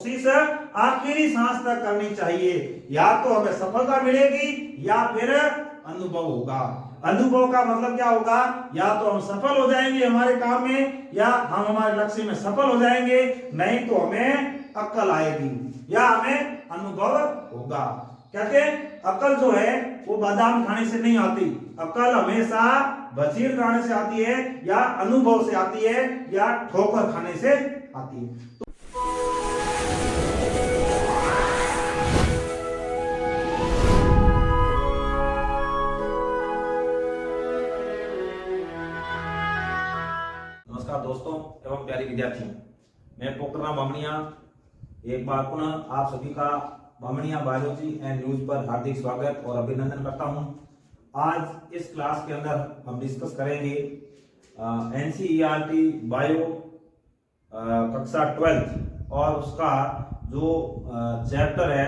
कोशिश आखिरी सांस तक करनी चाहिए। या तो हमें सफलता मिलेगी या फिर अनुभव होगा। अनुभव का मतलब क्या होगा? या तो हम सफल हो जाएंगे हमारे काम में, या हम हमारे लक्ष्य में सफल हो जाएंगे, नहीं तो हमें अक्ल आएगी या हमें अनुभव होगा। कहते हैं अक्ल जो है वो बादाम खाने से नहीं आती, अक्ल हमेशा बजीर खाने से आती है, या अनुभव से आती है, या ठोकर खाने से आती है। नमस्कार दोस्तों एवं प्यारे विद्यार्थियों, मैं पोखरराम बामणिया एक बार पुनः आप सभी का बामणिया बायोलॉजी एंड न्यूज पर हार्दिक स्वागत और अभिनंदन करता हूं। आज इस क्लास के अंदर हम डिस्कस करेंगे एनसीईआरटी बायो कक्षा 12 और उसका जो चैप्टर है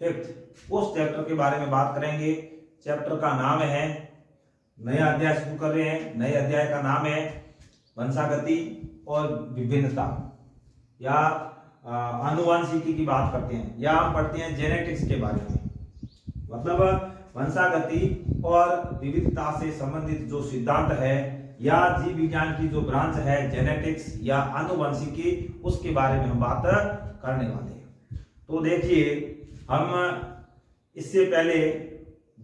5th, उस चैप्टर के बारे में बात करेंगे। चैप्टर का नाम है, नया अध्याय शुरू कर रहे हैं, नए अध्याय का नाम है वंशागति और विभिन्नता, या आनुवंशिकी की बात करते हैं, या हम पढ़ते हैं जेनेटिक्स के बारे में। मतलब वंशागति और विविधता से संबंधित जो सिद्धांत है या जीव विज्ञान की जो ब्रांच है जेनेटिक्स या आनुवंशिकी, उसके बारे में हम बात करने वाले हैं। तो देखिए, हम इससे पहले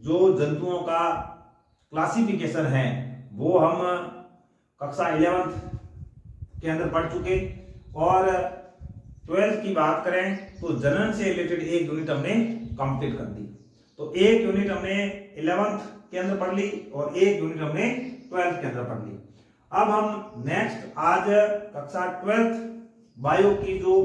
जो जंतुओं का क्लासिफिकेशन है वो हम कक्षा 11 के अंदर पढ़ चुके, और 12th की बात करें तो जनन से रिलेटेड एक यूनिट हमने कंप्लीट कर दी। तो एक यूनिट हमने 11th के अंदर पढ़ ली और एक यूनिट हमने 12th के अंदर पढ़ ली। अब हम नेक्स्ट आज कक्षा 12th बायो की जो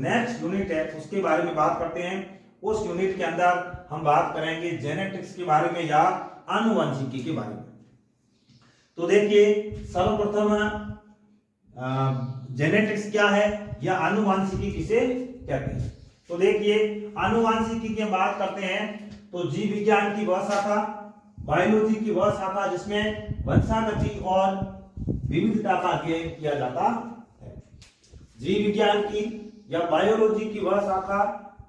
नेक्स्ट यूनिट है उसके बारे में बात करते हैं। उस यूनिट के अंदर हम बात करेंगे जेनेटिक्स के बारे में या आनुवंशिकी के बारे में। तो देखिए, सर्वप्रथम जेनेटिक्स क्या है या आनुवंशिकी किसे कहते हैं। तो देखिए, आनुवंशिकी की बात करते हैं तो जीव विज्ञान की वह शाखा, बायोलॉजी की वह शाखा जिसमें वंशागति और विविधता का अध्ययन किया जाता है। जीव विज्ञान की या बायोलॉजी की वह शाखा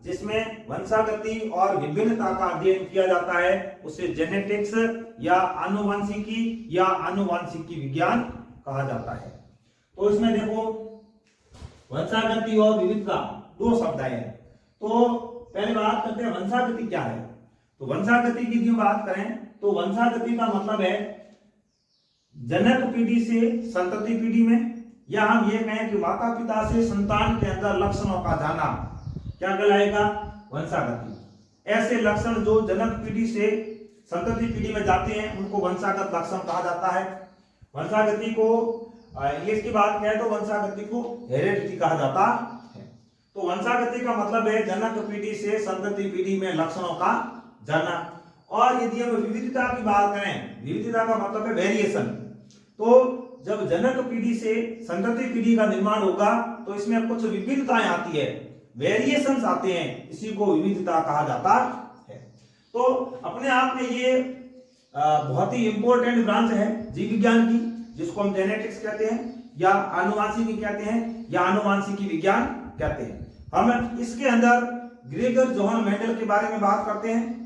जिसमें वंशागति और विभिन्नता का अध्ययन किया जाता है उसे जेनेटिक्स या आनुवंशिकी या आनुवंशिकी विज्ञान कहा जाता है। तो इसमें देखो, वंशागति और विविधता दो शब्द आए हैं। तो पहले बात करते हैं वंशागति क्या है। तो वंशागति की जो बात करें तो वंशागति का मतलब है जनक पीढ़ी से संतति पीढ़ी में, या हम ये कहें कि माता पिता से संतान के अंदर लक्षणों का जाना, क्या कहलाएगा? वंशागति। ऐसे लक्षण जो जनक पीढ़ी से संतति पीढ़ी में जाते हैं उनको वंशागत लक्षण कहा जाता है। वंशागति को इंग्लिश की बात करें तो वंशागति को हेरेडिटी कहा जाता है। तो वंशागति का मतलब है जनक पीढ़ी से संतति पीढ़ी में लक्षणों का जाना। और यदि हम विविधता की बात करें, विविधता का मतलब है वेरिएशन। तो जब जनक पीढ़ी से संतति पीढ़ी का निर्माण होगा तो इसमें कुछ विभिन्नताएं आती है, वेरिएशंस आते हैं, इसी को विविधता कहा जाता है। तो अपने आप में ये बहुत ही इंपॉर्टेंट ब्रांच है जीव विज्ञान की, जिसको हम जेनेटिक्स कहते हैं या आनुवंशिकी कहते हैं या आनुवंशिकी विज्ञान कहते हैं। हम इसके अंदर ग्रेगर जोहान मेंडल के बारे में बात करते हैं।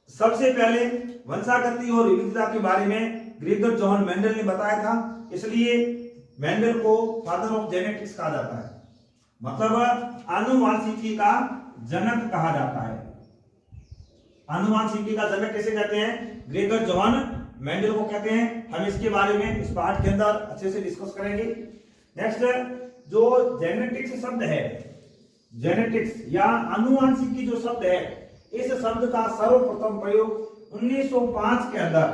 सबसे पहले वंशागति और विविधता के बारे में ग्रेगर जोहान मेंडल ने बताया था, इसलिए मेंडल को फादर ऑफ जेनेटिक्स कहा जाता है। मतलब आनुवंशिकी का जनक कहा जाता है। आनुवंशिकी का जनक कैसे कहते हैं? ग्रेगर जोहान मेंडल को कहते हैं। हम इसके बारे में इस पाठ के अंदर अच्छे से डिस्कस करेंगे। नेक्स्ट, जो जेनेटिक्स शब्द है, जेनेटिक्स या आनुवंशिकी जो शब्द है, इस शब्द का सर्वप्रथम प्रयोग 1905 के अंदर,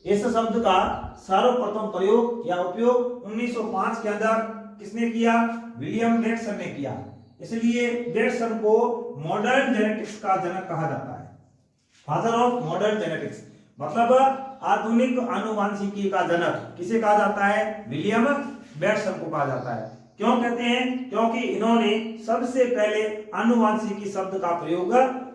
इस शब्द का सर्वप्रथम प्रयोग या उपयोग 1905 के अंदर किसने किया? विलियम डेटसन ने किया। इसलिए डेटसन को मॉडर्न जेनेटिक्स का जनक कहा जाता है, फादर ऑफ मॉडर्न जेनेटिक्स। मतलब आधुनिक आनुवंशिकी का जनक किसे कहा जाता है? विलियम डेटसन को कहा जाता है। क्यों कहते हैं? क्योंकि इन्होंने सबसे पहले आनुवंशिकी शब्द का प्रयोग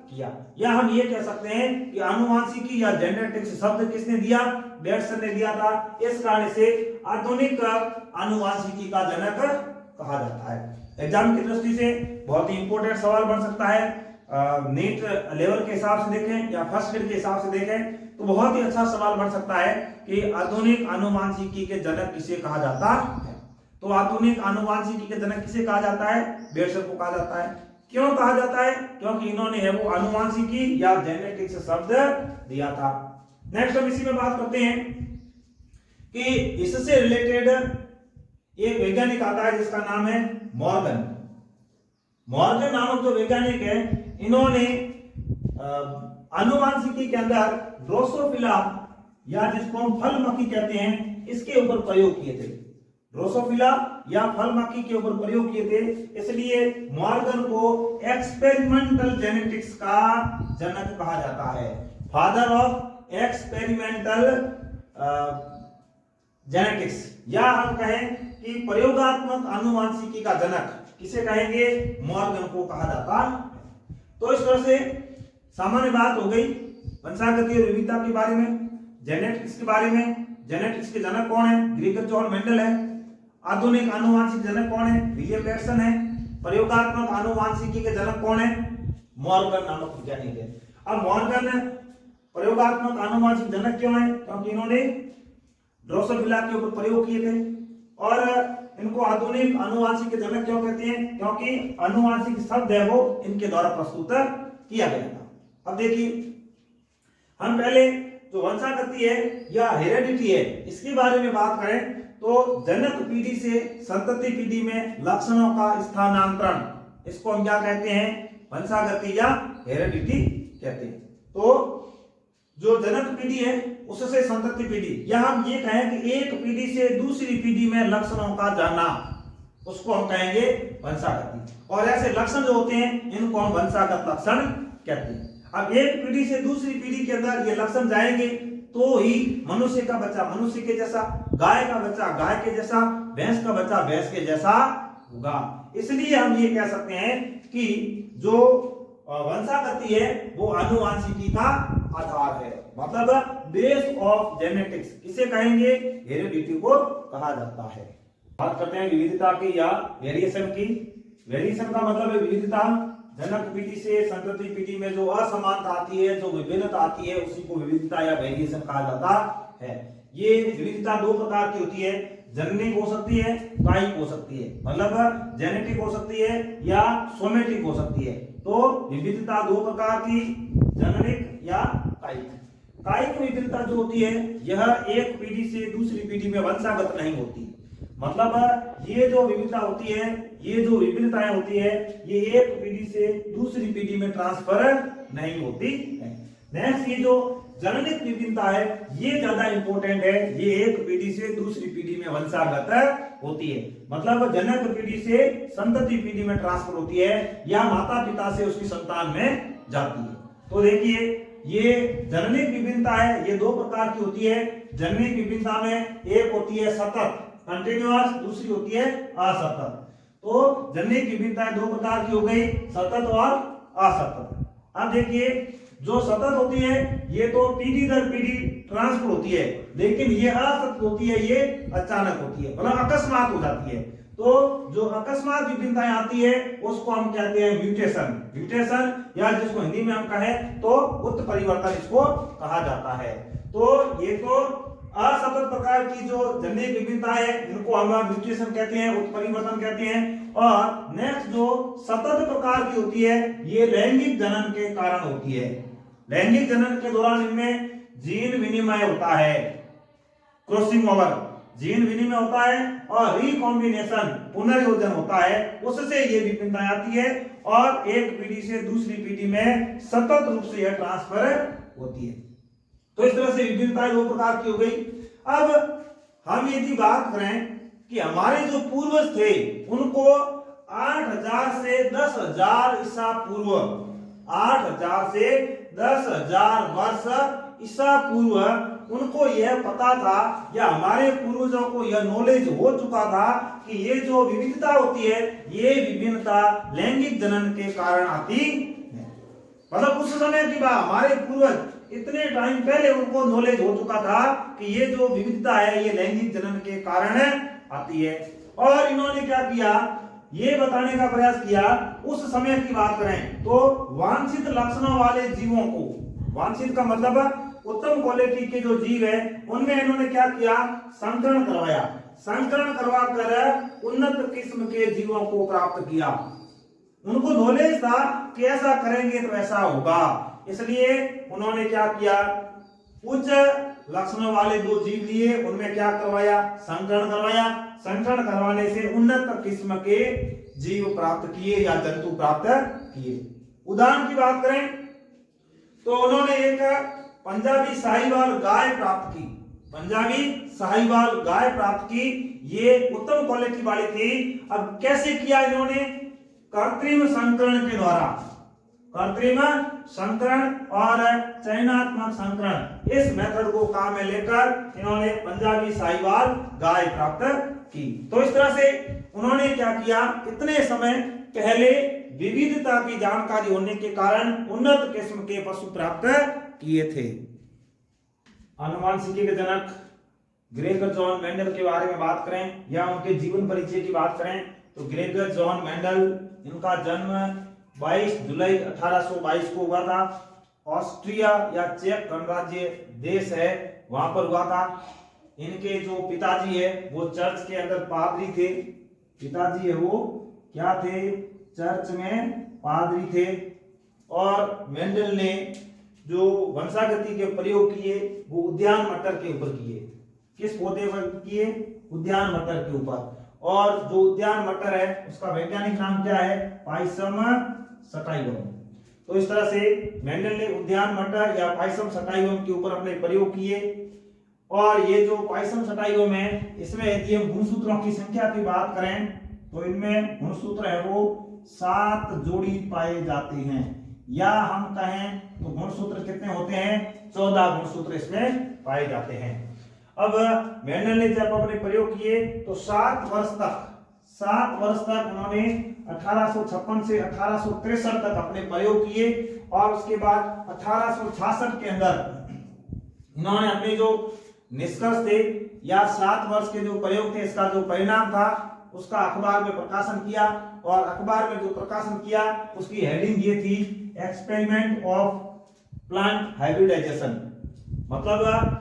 किया, या हम ये कह सकते हैं कि आनुवंशिकी या जेनेटिक्स शब्द किसने दिया? डेटसन ने दिया था। इस कारण से आधुनिक आनुवंशिकी का जनक कहा जाता है। एग्जाम की दृष्टि से बहुत ही इंपॉर्टेंट सवाल बन सकता है। नीट लेवल के हिसाब से देखें या फर्स्ट ग्रेड के हिसाब से देखें तो बहुत ही अच्छा सवाल बन सकता है कि आधुनिक आनुवांशिकी के जनक किसे कहा जाता है। तो आधुनिक आनुवांशिकी के जनक किसे कहा जाता है? बेटसर को कहा जाता है। क्यों कहा जाता है? क्योंकि इन्होंने है वो आनुवांशिकी या जेनेटिक्स शब्द दिया था। नेक्स्ट हम इसी में बात करते हैं कि इससे रिलेटेड एक वैज्ञानिक आता है जिसका नाम है मॉर्गन। मॉर्गन नामक जो वैज्ञानिक है, इन्होंने आनुवांशिकी के अंदर ड्रोसोफिला या जिसको हम फल मक्खी कहते हैं, इसके ऊपर प्रयोग किए थे। ड्रोसोफिला या फल मक्खी के ऊपर प्रयोग किए थे, इसलिए मॉर्गन को एक्सपेरिमेंटल जेनेटिक्स का जनक कहा जाता है, फादर ऑफ एक्सपेरिमेंटल जेनेटिक्स, या हम कहें कि प्रयोगात्मक आनुवांशिकी का जनक किसे कहेंगे? मॉर्गन को कहा जाता है। तो इस तरह से सामान्य बात हो गई वंशागति और विविधता के बारे में, जेनेटिक्स के बारे में। जेनेटिक्स के जनक कौन है? ग्रेगर जॉन मेंडल है। आधुनिक आनुवांशिक जनक कौन है? विलियम पेटरसन है। प्रयोगात्मक आनुवांशिकी के जनक कौन है? मॉर्गन नामक वैज्ञानिक है। अब मॉर्गन प्रयोगात्मक आनुवांशिक जनक क्यों है? क्योंकि इन्होंने ड्रोसोफिला के ऊपर प्रयोग किए थे। और इनको आधुनिक आनुवांशिक के जनक क्यों कहते हैं? क्योंकि आनुवांशिक शब्द है वो इनके द्वारा प्रस्तुत किया गया था। अब देखिए, हम पहले जो वंशागति है या हेरेडिटी है, इसके बारे में बात करें तो जनक पीढ़ी से संतति पीढ़ी में लक्षणों का स्थानांतरण, इसको हम क्या कहते हैं? वंशागति या हेरेडिटी कहते हैं। तो जो जनक पीढ़ी है उससे संतति पीढ़ी, या हम ये कहें कि एक पीढ़ी से दूसरी पीढ़ी में लक्षणों का जाना, उसको हम कहेंगे वंशागति। और ऐसे लक्षण जो होते हैं इनको हम वंशागत लक्षण कहते हैं। अब एक पीढ़ी से दूसरी पीढ़ी के अंदर ये लक्षण जाएंगे तो ही मनुष्य का बच्चा मनुष्य के जैसा, गाय का बच्चा गाय के जैसा, भैंस का बच्चा भैंस के जैसा होगा। इसलिए हम ये कह सकते हैं कि जो वंशागति है वो आनुवांशिकी का आधार है, मतलब बेस ऑफ जेनेटिक्स। किसे कहेंगे? हेरेडिटी को कहा जाता है। बात करते हैं विविधता की या वेरिएशन की। वेरिएशन का मतलब है विविधता। जनक पीढ़ी से संतति पीढ़ी में जो असमानता आती है, जो विभिन्नता आती है, उसी को विविधता या वेरिएशन कहा जाता है। ये विविधता दो प्रकार की होती है, जेनेटिक हो सकती है, कायिक हो सकती है। मतलब जेनेटिक हो सकती है या सोमेटिक हो सकती है। तो विविधता दो प्रकार की, जेनेटिक या कायिक। कायिक विविधता जो होती है यह एक पीढ़ी से दूसरी पीढ़ी में वंशागत नहीं होती। मतलब ये जो विविधता होती है, ये जो विभिन्नताएं होती है, ये एक पीढ़ी से दूसरी पीढ़ी में ट्रांसफर नहीं होती है। नेक्स्ट, ये जो जेनेटिक विभिन्नता है ये ज्यादा इंपॉर्टेंट है। ये एक पीढ़ी से दूसरी पीढ़ी में वंशागत होती है। मतलब जनक पीढ़ी से संतति पीढ़ी में ट्रांसफर होती है या माता पिता से उसकी संतान में जाती है। तो देखिए, ये जेनेटिक विभिन्नता है, ये दो प्रकार की होती है। जेनेटिक विभिन्नता में एक होती है सतत कंटिन्यूअस, दूसरी होती है असतत। तो जेनेटिक विभिन्नताएं दो प्रकार की हो गई, सतत और असतत। अब देखिए, जो सतत होती है ये तो पीढ़ी दर पीढ़ी ट्रांसफर होती है, लेकिन ये असतत होती है, ये अचानक होती है, मतलब अकस्मात हो जाती है। तो जो अकस्मात विभिन्नताएं आती है उसको हम कहते हैं म्यूटेशन। म्यूटेशन या जिसको हिंदी में हम कहें तो उत्परिवर्तन इसको कहा जाता है। तो ये तो असतत प्रकार की जो जेनेटिक विभिन्नता है इनको हम म्यूटेशन कहते हैं, उत्परिवर्तन कहते हैं। और नेक्स्ट जो सतत प्रकार की होती है ये लैंगिक जनन के कारण होती है। लैंगिक जनन के दौरान इनमें जीन विनिमय होता है, क्रॉसिंग ओवर, जीन विनिमय होता है और रिकॉम्बिनेशन, पुनर्योजन होता है, उससे ये विभिन्नताएं आती है और एक पीढ़ी से दूसरी पीढ़ी में सतत रूप से यह ट्रांसफर होती है। तो इस तरह से विभिन्नताएं दो प्रकार की हो गई। अब हम यदि बात करें कि हमारे जो पूर्वज थे उनको 8000 से 10000 ईसा पूर्व, 8000 से 10000 वर्ष ईसा पूर्व उनको यह पता था या हमारे पूर्वजों को यह नॉलेज हो चुका था कि ये जो विविधता होती है ये विभिन्नता लैंगिक जनन के कारण आती है। मतलब उस समय की बात, हमारे पूर्वज इतने टाइम पहले उनको नॉलेज हो चुका था कि ये जो विविधता है ये लैंगिक जनन के कारण आती है। और इन्होंने क्या किया, ये बताने का प्रयास किया, उस समय की बात करें तो वांछित लक्षणों वाले जीवों को, वांछित का मतलब उत्तम क्वालिटी के जो जीव है उनमें इन्होंने क्या किया, संकरण करवाया, संकरण करवा कर उन्नत किस्म के जीवों को प्राप्त किया। उनको नॉलेज था कि ऐसा करेंगे तो ऐसा होगा, इसलिए उन्होंने क्या किया, उच्च लक्षणों वाले दो जीव लिए, उनमें क्या करवाया, संकरण करवाया, संकरण करवाने से उन्नत किस्म के जीव प्राप्त किए या जंतु प्राप्त किए। उदाहरण की बात करें तो उन्होंने एक पंजाबी साहिवाल गाय प्राप्त की, पंजाबी साहिवाल गाय प्राप्त की, ये उत्तम क्वालिटी वाली थी। अब कैसे किया इन्होंने, कृत्रिम संकरण के द्वारा, कृत्रिम संकरण और चयनात्मक संकरण, इस मेथड को काम में लेकर इन्होंने पंजाबी साहिवाल गाय प्राप्त की। तो इस तरह से उन्होंने क्या किया, इतने समय पहले विविधता की जानकारी होने के कारण उन्नत किस्म के पशु प्राप्त किए थे। अनुवांशिकी के जनक ग्रेगर जॉन मेंडल के बारे में बात करें या उनके जीवन परिचय की बात करें तो ग्रेगर जॉन मेंडल, इनका जन्म 22 जुलाई 1822 को हुआ था। ऑस्ट्रिया या चेक गणराज्य देश है, वहां पर हुआ था। इनके जो पिताजी है वो चर्च के अंदर पादरी थे, पिताजी है वो क्या थे, चर्च में पादरी थे। और मेंडल ने जो वंशागति के प्रयोग किए वो उद्यान मटर के ऊपर किए। किस पौधे पर किए, उद्यान मटर के ऊपर। और जो उद्यान मटर है उसका वैज्ञानिक नाम क्या है, पाइसम सटाइवम। तो इस तरह से मेंडल ने उद्यान मटर या पाइसम सटाइवम के ऊपर अपने प्रयोग किए। और ये जो पाइसम सटाइवम है, इसमें यदि हम गुणसूत्रों की संख्या की बात करें तो इनमें गुणसूत्र है वो 7 जोड़ी पाए जाते हैं, या हम कहें तो गुणसूत्र कितने होते हैं, 14 गुणसूत्र इसमें पाए जाते हैं। अब मेंडल ने जब अपने प्रयोग किए तो 7 वर्ष तक उन्होंने 1856 से 1863 तक अपने प्रयोग किए। और उसके बाद 1866 के अंदर इन्होंने अपने जो निष्कर्ष थे या 7 वर्ष के जो प्रयोग थे, इसका जो परिणाम था उसका अखबार में प्रकाशन किया। और अखबार में जो प्रकाशन किया उसकी हेडिंग ये थी, एक्सपेरिमेंट ऑफ प्लांट हाइब्रिडाइजेशन, मतलब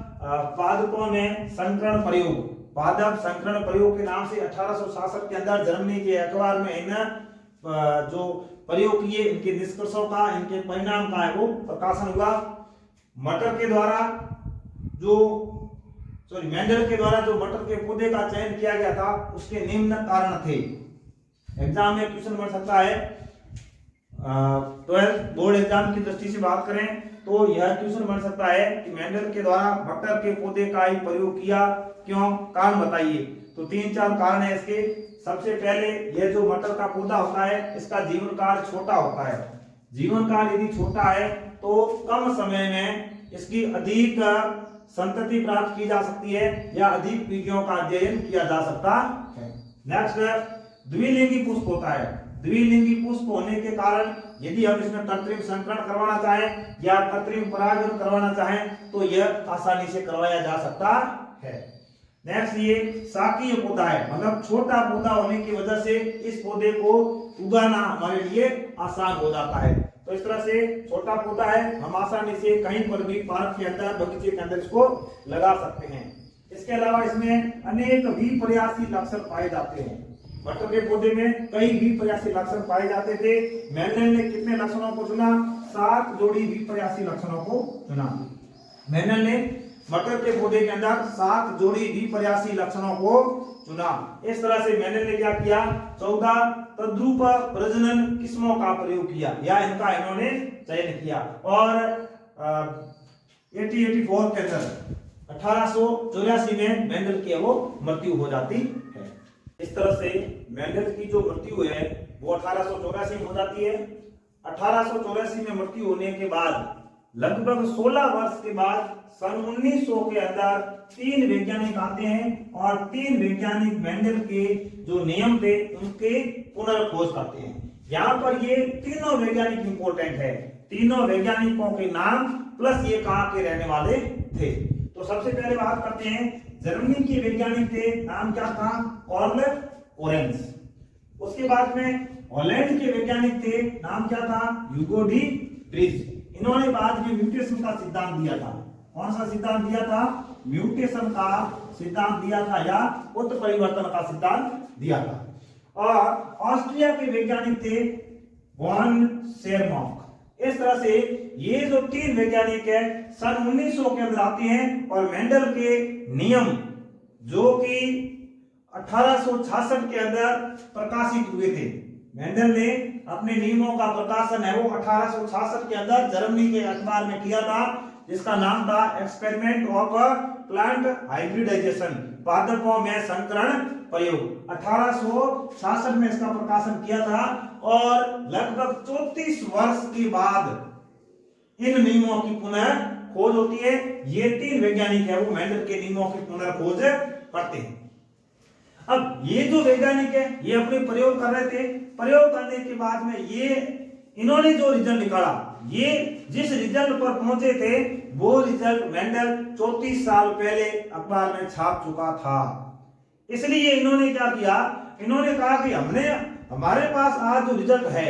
पादपों में संकरण प्रयोग, पादप संकरण प्रयोग के नाम से 1866 के अंदर जर्मनी के अखबार में इन जो प्रयोग किए, इनके निष्कर्षों का, इनके परिणाम का है वो प्रकाशन हुआ। मटर के द्वारा मेंडल के द्वारा जो मटर के पौधे का चयन किया गया था उसके निम्न कारण थे। एग्जाम में क्वेश्चन बन सकता है, 12th बोर्ड एग्जाम की दृष्टि से बात करें तो यह क्वेश्चन बन सकता है कि मेंडल के द्वारा मटर के पौधे का ही प्रयोग किया, क्यों, कारण बताइए। तो 3-4 कारण है इसके। सबसे पहले यह जो मटर का पौधा होता है इसका जीवन काल छोटा होता है। जीवन काल यदि छोटा है तो कम समय में इसकी अधिक संतति प्राप्त की जा सकती है या अधिक पीढ़ियों का अध्ययन किया जा सकता है। नेक्स्ट, द्विलिंगी पुष्प होता है। द्विलिंगी पुष्प होने के कारण यदि हम इसमें कृत्रिम संकरण करवाना चाहें या कृत्रिम परागण करवाना चाहें तो यह आसानी से करवाया जा सकता है। नेक्स्ट, ये शाकीय पौधा है, मतलब छोटा पौधा होने की वजह से इस पौधे को उगाना हमारे लिए आसान हो जाता है। तो इस तरह से छोटा पौधा है, हम आसानी से कहीं पर भी पार्क के अंदर, बगीचे के अंदर इसको लगा सकते हैं। इसके अलावा इसमें अनेक विपर्यासी लक्षण पाए जाते हैं। मटर के पौधे में कई विपर्यासी लक्षण पाए जाते थे। मेंडल ने कितने लक्षणों को चुना, 7 जोड़ी विपर्यासी लक्षणों को चुना। मेंडल ने मटर के पौधे के अंदर 7 जोड़ी विपर्यासी लक्षणों को चुना। इस तरह से मेंडल ने क्या किया, 14 तद्रुप प्रजनन किस्मों का प्रयोग किया या इनका इन्होंने चयन किया। और 1884 के अंदर 1884 में मेंडल की वो मृत्यु हो जाती है। इस तरह से मेंडल की जो मृत्यु है वो 1884 में हो जाती है। 1884 में मृत्यु होने के बाद लगभग 16 वर्ष के बाद सन 1900 के अंदर 3 वैज्ञानिक आते हैं और 3 वैज्ञानिक मेंडल के जो नियम थे उनके पुनर्खोज करते हैं। यहाँ पर ये तीनों वैज्ञानिक इंपॉर्टेंट है, तीनों वैज्ञानिकों के नाम प्लस ये कहाँ के रहने वाले थे। तो सबसे पहले बात करते हैं, जर्मनी के वैज्ञानिक थे, नाम क्या था, कार्ल ओरेंस। उसके बाद में हॉलैंड के वैज्ञानिक थे, नाम क्या था, ह्यूगो डी व्रिज। इन्होंने बाद में म्यूटेशन का सिद्धांत दिया था। कौन सा सिद्धांत दिया था, म्यूटेशन का सिद्धांत दिया था या उत्परिवर्तन का सिद्धांत दिया था। और ऑस्ट्रिया के वैज्ञानिक थे वॉन शेरमॉक। इस तरह से ये जो तीन वैज्ञानिक है सन 1900 के अंदर आते हैं और मेंडल के नियम जो कि 1866 के अंदर प्रकाशित हुए थे। मेंडल ने अपने नियमों का प्रकाशन है वो 1866 के अंदर जर्मनी के अखबार में किया था, जिसका नाम था एक्सपेरिमेंट ऑफ प्लांट हाइब्रिडाइजेशन, पादपों में संकरण प्रयोग। 1866 में इसका प्रकाशन किया था और लगभग 34 वर्ष के बाद इन नियमों की पुनः खोज होती है। ये तीन वैज्ञानिक है वो मेंडल के नियमों की पुनः खोज करते हैं। अब ये जो वैज्ञानिक है ये अपने प्रयोग कर रहे थे। प्रयोग करने के बाद में ये इन्होंने जो रिजल्ट निकाला, ये जिस रिजल्ट पर पहुंचे थे वो रिजल्ट मेंडल 34 साल पहले अखबार में छाप चुका था। इसलिए इन्होंने क्या किया, इन्होंने कहा कि हमारे पास आज जो रिजल्ट है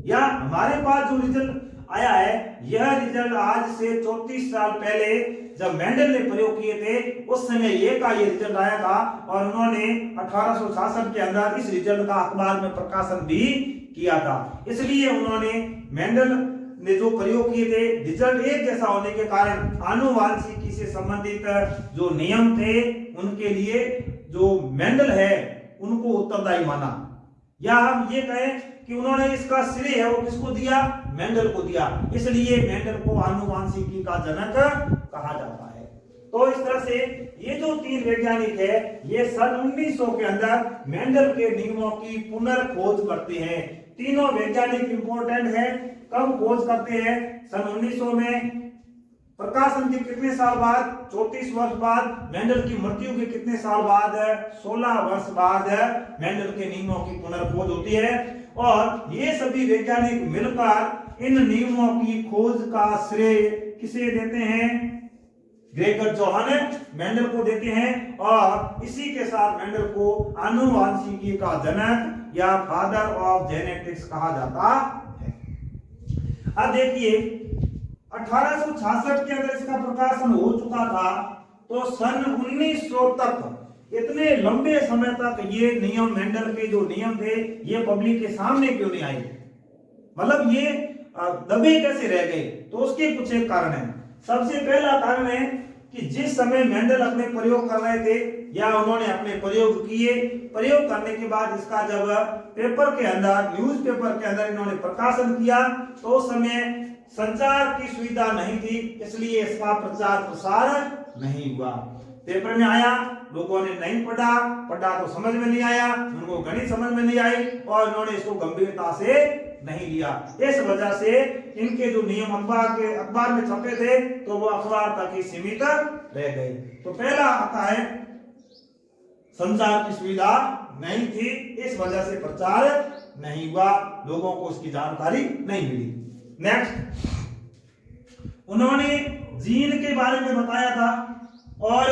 या हमारे पास जो रिजल्ट आया है यह रिजल्ट आज से 34 साल पहले जब मेंडल ने प्रयोग किए थे उस समय ये रिजल्ट आया था और उन्होंने 1866 के अंदर इस रिजल्ट का अखबार में प्रकाशन भी किया था। इसलिए उन्होंने मेंडल ने जो प्रयोग किए थे रिजल्ट एक जैसा होने के कारण आनुवांशिकी से संबंधित जो नियम थे उनके लिए जो मेंडल है उनको उत्तरदायी माना, या हम ये कहें कि उन्होंने इसका श्रेय है वो किसको दिया, मेंडल को दिया। इसलिए मेंडल को आनुवांशिकी का जनक कहा जाता है। तो इस तरह से ये जो तीन वैज्ञानिक है ये सन 1900 के अंदर मेंडल के नियमों की पुनर्खोज करते हैं। तीनों वैज्ञानिक इंपॉर्टेंट है। कब खोज करते हैं, सन 1900 में। प्रकाशन के कितने साल बाद, 34 वर्ष बाद। मेंडल की मृत्यु के कितने साल बाद, 16 वर्ष बाद मेंडल के नियमों की पुनर्खोज होती है। और ये सभी वैज्ञानिक मिलकर इन नियमों की खोज का श्रेय किसे देते हैं, ग्रेगर जोहान मेंडल को देते हैं। और इसी के साथ मेंडल को आनुवांशिकी का जनक या फादर ऑफ जेनेटिक्स कहा जाता है। अब देखिए 1866 के अंदर इसका प्रकाशन हो चुका था, तो सन 1900 तक इतने लंबे समय तक ये नियम, मेंडल के जो नियम थे ये पब्लिक के सामने क्यों नहीं आए, मतलब ये दबे कैसे रह गए? तो उसके कुछ एक कारण है। सबसे पहला कारण है कि जिस समय मेंडल अपने प्रयोग कर रहे थे या उन्होंने अपने प्रयोग किए, प्रयोग करने के बाद इसका जब पेपर के अंदर, न्यूज़पेपर के अंदर इन्होंने प्रकाशन किया तो उस समय संचार की सुविधा नहीं थी, इसलिए इसका प्रचार प्रसार नहीं हुआ। पेपर में आया, लोगों ने नहीं पढ़ा तो समझ में नहीं आया, उनको गणित समझ में नहीं आई और उन्होंने इसको गंभीरता से नहीं लिया। इस वजह से इनके जो नियम अखबार में छपे थे तो वो अखबार तक ही सीमित रह गए। तो पहला आता है संचार की सुविधा नहीं थी, इस वजह से प्रचार नहीं हुआ, लोगों को उसकी जानकारी नहीं मिली। नेक्स्ट, उन्होंने जीन के बारे में बताया था और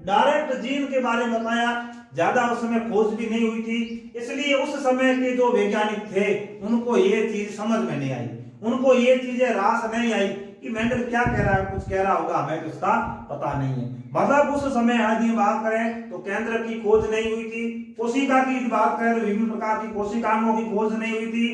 डायरेक्ट जीन के बारे में बताया। ज्यादा उस समय खोज भी नहीं हुई थी, इसलिए उस समय के जो वैज्ञानिक थे उनको ये चीज समझ में नहीं आई, उनको ये चीजें रास नहीं आई कि मेंडल क्या कह रहा है, कुछ कह रहा होगा, हमें तो इसका पता नहीं है। मतलब उस समय यदि बात करें तो केंद्र की खोज नहीं हुई थी, कोशिका की बात करें तो विभिन्न प्रकार की कोशिकाओं की खोज नहीं हुई थी,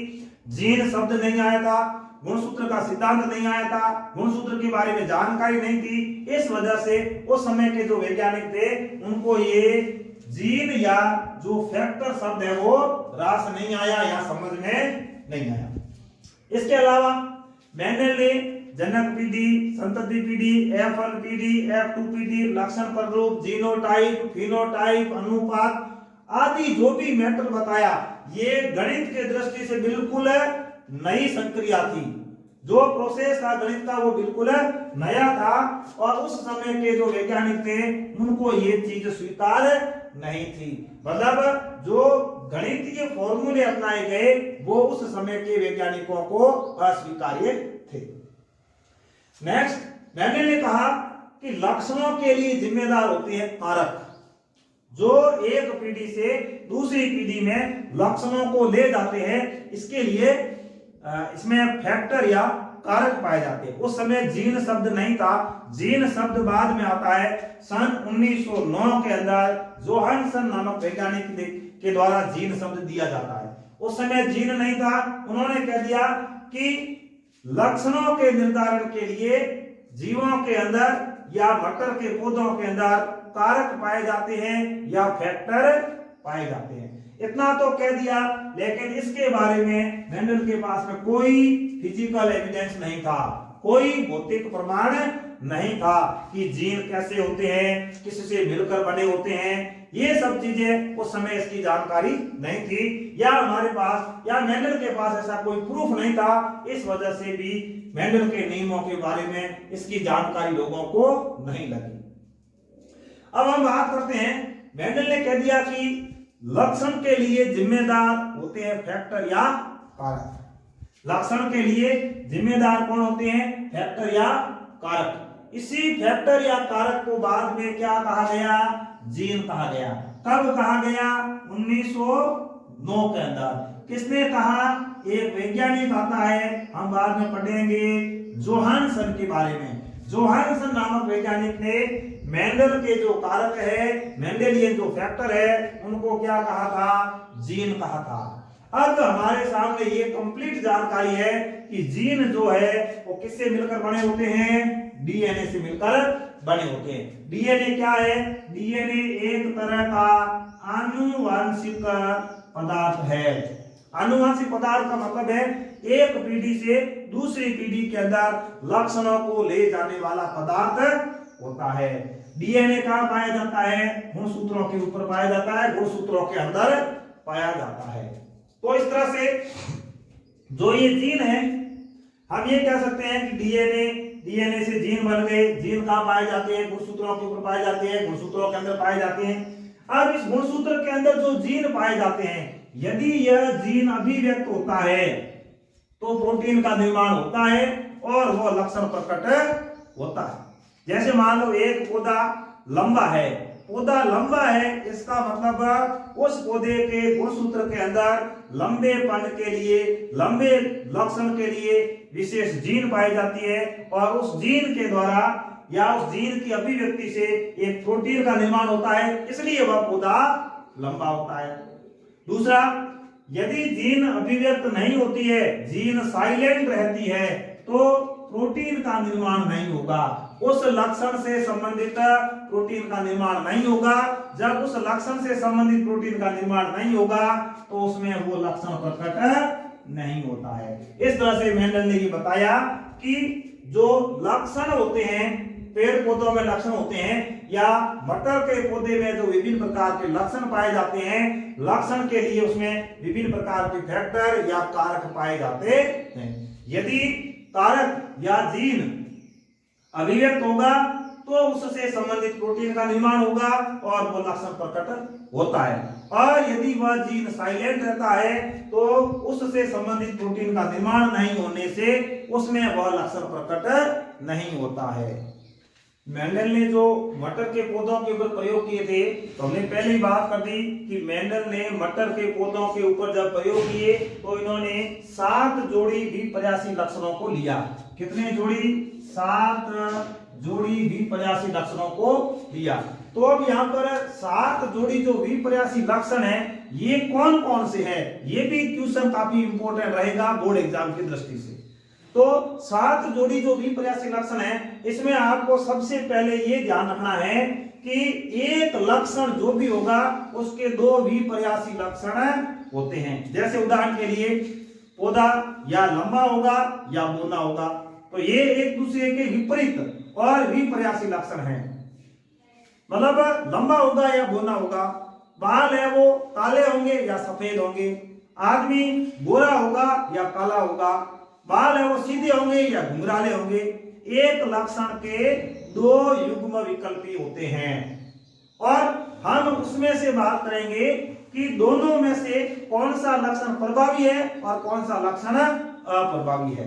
जीन शब्द नहीं आया था, गुणसूत्र का सिद्धांत नहीं आया था, गुणसूत्र के बारे में जानकारी नहीं थी। इस वजह से उस समय के जो वैज्ञानिक थे उनको ये जीन या जो फैक्टर शब्द है वो रास नहीं आया या समझ में नहीं आया। इसके अलावा मेंडल ने जनक पीढ़ी, संतति पीढ़ी, F1 पीढ़ी, F2 पीढ़ी, लक्षण प्ररूप, जीनोटाइप, फिनोटाइप, अनुपात आदि जो भी मैटर बताया ये गणित के दृष्टि से बिल्कुल नई संक्रिया थी। जो प्रोसेस था गणित का वो बिल्कुल नया था और उस समय के जो वैज्ञानिक थे उनको ये चीज स्वीकार नहीं थी। मतलब जो गणितीय फॉर्मूले अपनाए गए वो उस समय के वैज्ञानिकों को अस्वीकार्य थे। नेक्स्ट, मेंडल ने कहा कि लक्षणों के लिए जिम्मेदार होते हैं कारक, जो एक पीढ़ी से दूसरी पीढ़ी में लक्षणों को ले जाते हैं, इसके लिए इसमें फैक्टर या कारक पाए जाते हैं। उस समय जीन शब्द नहीं था, जीन शब्द बाद में आता है। सन 1909 के अंदर जोहानसन नामक वैज्ञानिक के द्वारा जीन शब्द दिया जाता है। उस समय जीन नहीं था, उन्होंने कह दिया कि लक्षणों के निर्धारण के लिए जीवों के अंदर या मटर के पौधों के अंदर कारक पाए जाते हैं या फैक्टर पाए जाते हैं। इतना तो कह दिया, लेकिन इसके बारे में मेंडल के पास में कोई फिजिकल एविडेंस नहीं था, कोई भौतिक प्रमाण नहीं था कि जीन कैसे होते हैं, किससे मिलकर बने होते हैं। ये सब चीजें उस समय इसकी जानकारी नहीं थी, या हमारे पास या मेंडल के पास ऐसा कोई प्रूफ नहीं था। इस वजह से भी मेंडल के नियमों के बारे में इसकी जानकारी लोगों को नहीं लगी। अब हम बात करते हैं, मेंडल ने कह दिया कि लक्षण के लिए जिम्मेदार होते हैं फैक्टर या कारक। लक्षण के लिए जिम्मेदार कौन होते हैं? फैक्टर या कारक। इसी फैक्टर या कारक को बाद में क्या कहा गया? जीन कहा गया। कब कहा गया? 1909 के अंदर। किसने कहा? एक वैज्ञानिक आता है, हम बाद में पढ़ेंगे जोहानसन के बारे में। जोहानसन नामक वैज्ञानिक ने मेंडल के जो कारक है, मेंडेलियन जो फैक्टर है, उनको क्या कहा था? जीन कहा था। अब हमारे सामने ये कंप्लीट जानकारी है कि जीन जो है वो किससे मिलकर बने होते हैं? डीएनए से मिलकर बने होते हैं। डीएनए क्या है? डीएनए एक तरह का आनुवांशिक पदार्थ है। आनुवांशिक पदार्थ का मतलब है एक पीढ़ी से दूसरी पीढ़ी के अंदर लक्षणों को ले जाने वाला पदार्थ होता है। डीएनए कहाँ पाया जाता है? गुणसूत्रों के ऊपर पाया जाता है, गुणसूत्रों के अंदर पाया जाता है। तो इस तरह से जो ये जीन है, हम ये कह सकते हैं कि डीएनए से जीन बन गए। जीन कहाँ पाए जाते हैं? गुणसूत्रों के ऊपर पाए जाते हैं, गुणसूत्रों के अंदर पाए जाते हैं। अब इस गुणसूत्र के अंदर जो जीन पाए जाते हैं, यदि यह जीन अभिव्यक्त होता है तो प्रोटीन का निर्माण होता है और वह लक्षण प्रकट होता है। जैसे मान लो एक पौधा लंबा है, पौधा लंबा है, इसका मतलब उस पौधे के गुणसूत्र के अंदर लंबेपन के लिए, लंबे लक्षण के लिए विशेष जीन पाई जाती है, और उस जीन के द्वारा या उस जीन की अभिव्यक्ति से एक प्रोटीन का निर्माण होता है, इसलिए वह पौधा लंबा होता है। दूसरा, यदि जीन अभिव्यक्त नहीं होती है, जीन साइलेंट रहती है, तो प्रोटीन का निर्माण नहीं होगा। उस लक्षण से संबंधित प्रोटीन का निर्माण नहीं होगा। जब उस लक्षण से संबंधित प्रोटीन का निर्माण नहीं होगा तो उसमें वो लक्षण प्रकट नहीं होता है। इस तरह से मेंडल ने ये बताया कि जो लक्षण होते हैं, पेड़ पौधों में लक्षण होते हैं या मटर के पौधे में जो विभिन्न प्रकार के लक्षण पाए जाते हैं, लक्षण के लिए उसमें विभिन्न प्रकार के फैक्टर या कारक पाए जाते हैं। यदि कारक या जीन अभिव्यक्त होगा तो उससे संबंधित प्रोटीन का निर्माण होगा और वो लक्षण प्रकट होता है, और यदि वह जीन साइलेंट रहता है तो उससे संबंधित प्रोटीन का निर्माण नहीं होने से उसमें वह लक्षण प्रकट नहीं होता है। मेंडल ने जो मटर के पौधों के ऊपर प्रयोग किए थे, तो हमने पहले ही बात कर दी कि मेंडल ने मटर के पौधों के ऊपर जब प्रयोग किए तो इन्होंने 7 जोड़ी विपर्यासी लक्षणों को लिया। कितने जोड़ी? 7 जोड़ी विपर्यासी लक्षणों को लिया। तो अब यहाँ पर 7 जोड़ी जो विपर्यासी लक्षण है, ये कौन कौन से हैं? ये भी क्वेश्चन काफी इंपॉर्टेंट रहेगा बोर्ड एग्जाम की दृष्टि से। तो 7 जोड़ी जो विपर्यासी लक्षण है, इसमें आपको सबसे पहले ये ध्यान रखना है कि एक लक्षण जो भी होगा उसके 2 विपर्यासी लक्षण होते हैं। जैसे उदाहरण के लिए पौधा या लंबा होगा या बूंदा होगा, तो ये एक दूसरे के विपरीत और विपर्यासी लक्षण हैं। मतलब लंबा होगा या बूंदा होगा, बाल है वो काले होंगे या सफेद होंगे, आदमी गोरा होगा या काला होगा, बाल है वो सीधे होंगे या घुंघराले होंगे। एक लक्षण के 2 युग्म विकल्पी होते हैं, और हम उसमें से बात करेंगे कि दोनों में से कौन सा लक्षण प्रभावी है और कौन सा लक्षण अप्रभावी है।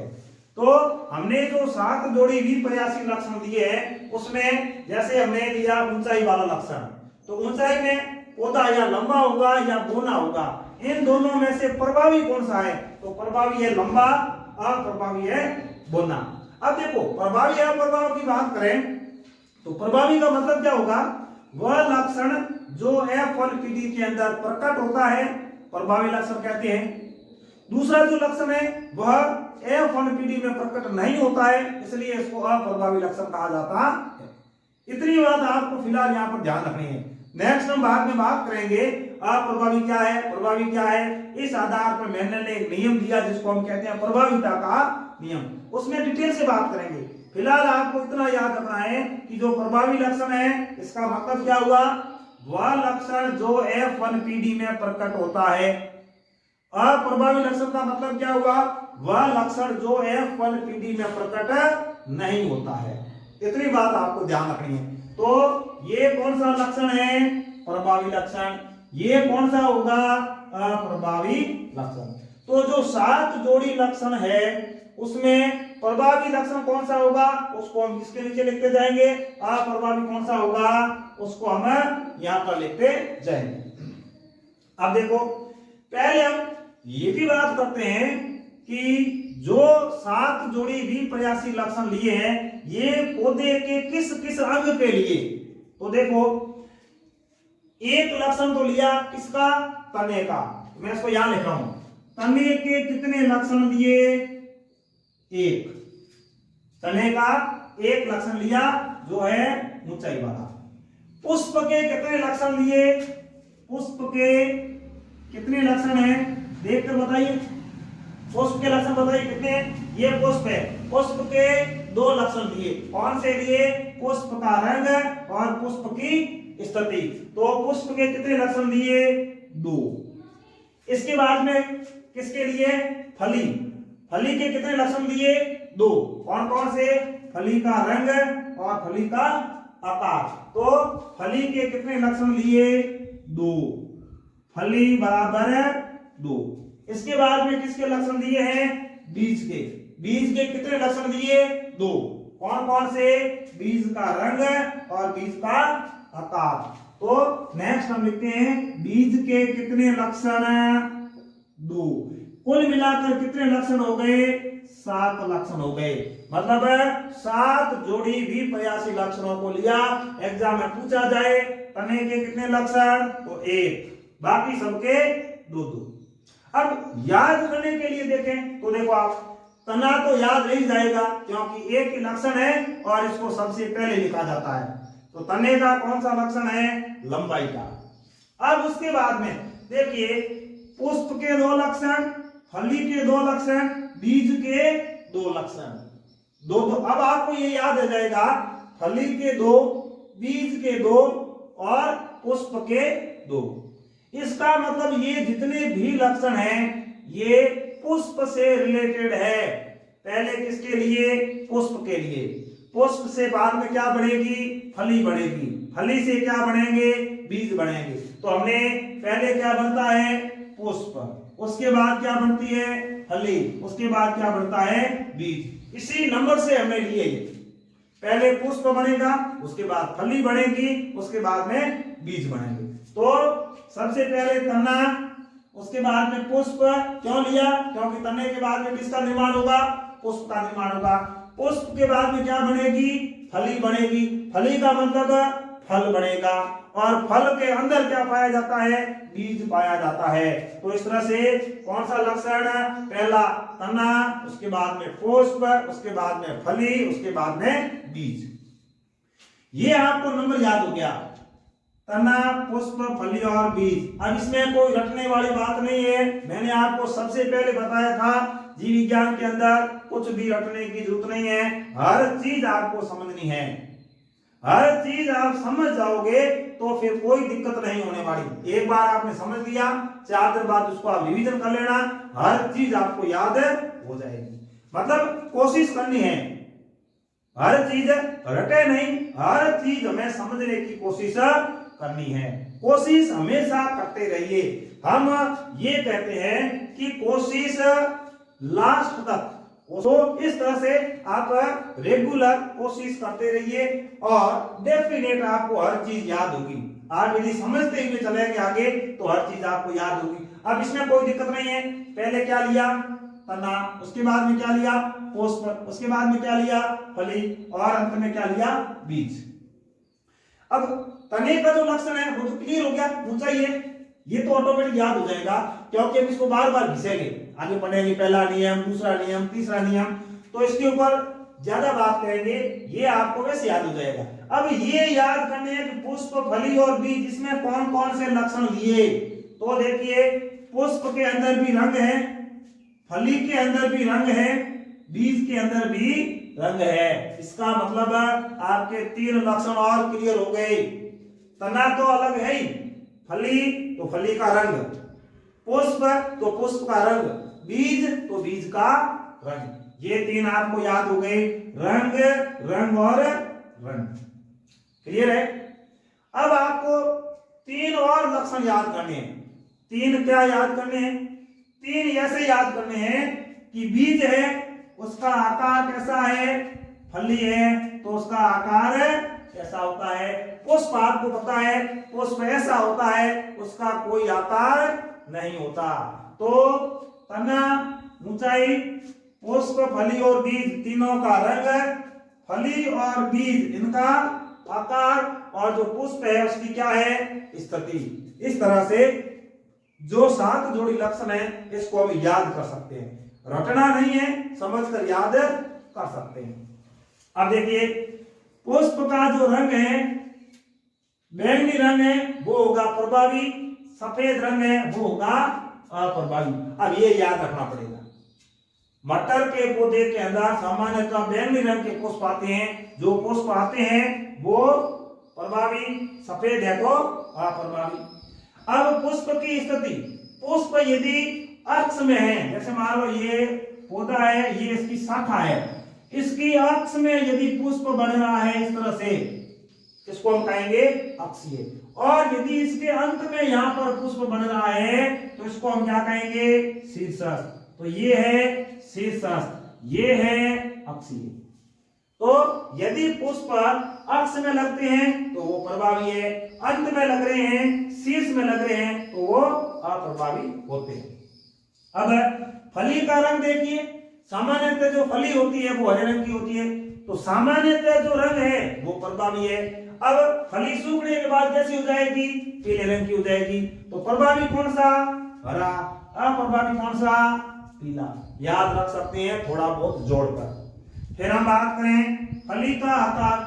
तो हमने जो 7 जोड़ी विपर्यासी लक्षण दिए हैं, उसमें जैसे हमने लिया ऊंचाई वाला लक्षण, तो ऊंचाई में पौधा या लंबा होगा या बौना होगा, इन दोनों में से प्रभावी कौन सा है? तो प्रभावी है लंबा, अप्रभावी है बोना। अब देखो प्रभावी अप्रभावी की बात करें तो प्रभावी का मतलब क्या होगा? वह लक्षण जो F1PD के अंदर प्रकट होता है प्रभावी लक्षण कहते हैं। दूसरा जो लक्षण है वह F1PD में प्रकट नहीं होता है, इसलिए इसको अप्रभावी लक्षण कहा जाता है। इतनी बात आपको फिलहाल यहाँ पर ध्यान रखनी है। नेक्स्ट हम बाद में बात करेंगे अप्रभावी क्या है, प्रभावी क्या है। इस आधार पर मैंने एक नियम दिया जिसको हम कहते हैं प्रभाविता का नियम, उसमें डिटेल से बात करेंगे। फिलहाल आपको इतना याद रखना है कि जो प्रभावी लक्षण है इसका मतलब क्या हुआ? वह लक्षण जो F1PD में प्रकट होता है। अप्रभावी लक्षण का मतलब क्या हुआ? वह लक्षण जो F1PD में प्रकट नहीं होता है। इतनी बात आपको ध्यान रखनी है। तो ये कौन सा लक्षण है? प्रभावी लक्षण। ये कौन सा होगा? अप्रभावी लक्षण। तो जो 7 जोड़ी लक्षण है उसमें प्रभावी लक्षण कौन सा होगा उसको हम इसके नीचे लिखते जाएंगे, अप्रभावी कौन सा होगा उसको हम यहां पर लिखते जाएंगे। अब देखो पहले हम ये भी बात करते हैं कि जो 7 जोड़ी द्विप्रयासी लक्षण लिए हैं ये पौधे के किस किस अंग के लिए? तो देखो एक लक्षण तो लिया किसका? तने का। मैं इसको यहां लिख रहा हूं, तने के कितने लक्षण दिए? एक। तने का एक लक्षण लिया जो है ऊंचाई वाला। पुष्प के कितने लक्षण लिए? पुष्प के कितने लक्षण हैं देखकर बताइए। पुष्प के लक्षण बताइए कितने? ये पुष्प है, पुष्प के 2 लक्षण दिए। कौन से लिए? पुष्प का रंग और पुष्प की स्थिति। तो पुष्प के कितने लक्षण दिए? 2। इसके बाद में किसके लिए? फली। फली के कितने लक्षण दिए? 2। कौन कौन से? फली का रंग और फली का आकार। तो फली के कितने लक्षण लिए? 2। फली बराबर 2। इसके बाद में किसके लक्षण दिए हैं? बीज के। बीज के कितने लक्षण दिए? 2। कौन कौन से? बीज का रंग और बीज का आकार। तो नेक्स्ट हम लिखते हैं बीज के कितने लक्षण? 2। कुल मिलाकर कितने लक्षण हो गए? 7 लक्षण हो गए। मतलब 7 जोड़ी द्विप्रयासी लक्षणों को लिया। एग्जाम में पूछा जाए तने के कितने लक्षण? तो 1, बाकी सबके 2-2। अब याद करने के लिए देखें तो देखो आप तना तो याद नहीं जाएगा क्योंकि एक ही लक्षण है और इसको सबसे पहले लिखा जाता है। तो तने का कौन सा लक्षण है? लंबाई का। अब उसके बाद में देखिए पुष्प के 2 लक्षण, फली के 2 लक्षण, बीज के 2 लक्षण। 2-2। अब आपको ये याद आ जाएगा फली के 2, बीज के 2 और पुष्प के 2। इसका मतलब ये जितने भी लक्षण हैं ये पुष्प से रिलेटेड है। पहले किसके लिए? पुष्प के लिए। पुष्प से बाद में क्या बढ़ेगी? फली बढ़ेगी। फली से क्या बढ़ेंगे? बीज बढ़ेंगे। तो हमने पहले क्या बनता है? पुष्प। उसके बाद क्या बनती है? फली। उसके बाद क्या बनता है? बीज। इसी नंबर से हमने लिए। पहले पुष्प बनेगा, उसके बाद फली बढ़ेगी, उसके बाद में बीज बनेंगे। तो सबसे पहले तना, उसके बाद में पुष्प। क्यों लिया? क्योंकि तने के बाद में किसका निर्माण होगा? पुष्प का निर्माण होगा। पुष्प के बाद में क्या बनेगी? फली बनेगी। फली का मतलब फल बनेगा और फल के अंदर क्या पाया जाता है? बीज पाया जाता है। तो इस तरह से कौन सा लक्षण? पहला तना, उसके बाद में पुष्प, उसके बाद में फली, उसके बाद में बीज। ये आपको नंबर याद हो गया, तना, पुष्प, फली और बीज। अब इसमें कोई रटने वाली बात नहीं है। मैंने आपको सबसे पहले बताया था जीव विज्ञान के अंदर कुछ भी रटने की जरूरत नहीं है। हर चीज आपको समझनी है। हर चीज आप समझ जाओगे तो फिर कोई दिक्कत नहीं होने वाली। एक बार आपने समझ लिया, 4 दिन बाद उसको आप रिवीजन कर लेना, हर चीज आपको याद हो जाएगी। मतलब कोशिश करनी है, हर चीज रटे नहीं, हर चीज हमें समझने की कोशिश करनी है। कोशिश हमेशा करते रहिए। हम ये कहते हैं कि कोशिश लास्ट तक। तो इस तरह से आप रेगुलर कोशिश करते रहिए और डेफिनेट आपको हर चीज याद होगी। आप यदि समझते हुए चलेंगे आगे तो हर चीज आपको याद होगी। अब इसमें कोई दिक्कत नहीं है, पहले क्या लिया, तना, उसके बाद में क्या लिया, पुष्प, उसके बाद में क्या लिया, फली, और अंत में क्या लिया, बीज। अब तने का जो लक्षण है वो तो क्लियर हो गया, ऊंचाई है, ये तो ऑटोमेटिक याद हो जाएगा क्योंकि हम इसको बार बार घिसेंगे, आगे पढ़ेंगे, पहला नियम, दूसरा नियम, तीसरा नियम, तो इसके ऊपर ज्यादा बात करेंगे, ये आपको वैसे याद हो जाएगा। अब ये याद करने हैं कि पुष्प, फली और बीज, इसमें कौन कौन से लक्षण लिए, तो देखिए पुष्प के अंदर भी रंग है, फली के अंदर भी रंग है, बीज के अंदर भी रंग है। इसका मतलब आपके 3 लक्षण और क्लियर हो गए। तना तो अलग है ही, फली तो फली का रंग, पुष्प तो पुष्प का रंग, बीज तो बीज का रंग, ये 3 आपको याद हो गए, रंग, रंग और रंग। क्लियर है? अब आपको 3 और लक्षण याद करने हैं। 3 क्या याद करने हैं? 3 ऐसे याद करने हैं कि बीज है उसका आकार कैसा है, फली है तो उसका आकार कैसा होता है, पुष्प आपको पता है पुष्प ऐसा होता है, उसका कोई आकार नहीं होता। तो तना, ऊंचाई, पुष्प, फली और बीज, तीनों का रंग, फली और बीज इनका आकार, और जो पुष्प है उसकी क्या है, स्थिति। इस तरह से जो 7 जोड़ी लक्षण है इसको हम याद कर सकते हैं, रटना नहीं है, समझकर याद कर सकते हैं। अब देखिए पुष्प का जो रंग है, बैंगनी रंग है वो होगा प्रभावी, सफेद रंग है वो होगा अप्रभावी। अब ये याद रखना पड़ेगा, मटर के पौधे के अंदर सामान्यतः बैंगनी रंग के पुष्प आते हैं, जो पुष्प आते हैं वो प्रभावी, सफेद है तो अप्रभावी। अब पुष्प की स्थिति, पुष्प यदि अक्ष में है, जैसे मान लो ये पौधा है, ये इसकी शाखा है, इसकी अक्ष में यदि पुष्प बन रहा है इस तरह से, इसको हम कहेंगे अक्षीय, और यदि इसके अंत में यहां पर पुष्प बन रहा है तो इसको हम क्या कहेंगे, शीर्षस्थ। तो ये है शीर्षस्थ, ये है अक्षीय। तो यदि पुष्प अक्ष में लगते हैं तो वो प्रभावी है, अंत में लग रहे हैं, शीर्ष में लग रहे हैं तो वो अप्रभावी होते हैं। अब फली का रंग देखिए, सामान्यतः जो फली होती है वो हरे रंग की होती है, तो सामान्यतः जो रंग है वो प्रभावी है। अब फली सूखने के बाद कैसी हो जाएगी, पीले रंग की हो जाएगी, तो प्रभावी कौन सा, हरा, अप्रभावी कौन सा, पीला। याद रख सकते हैं थोड़ा बहुत जोड़कर। फिर हम बात करें फली का आकार,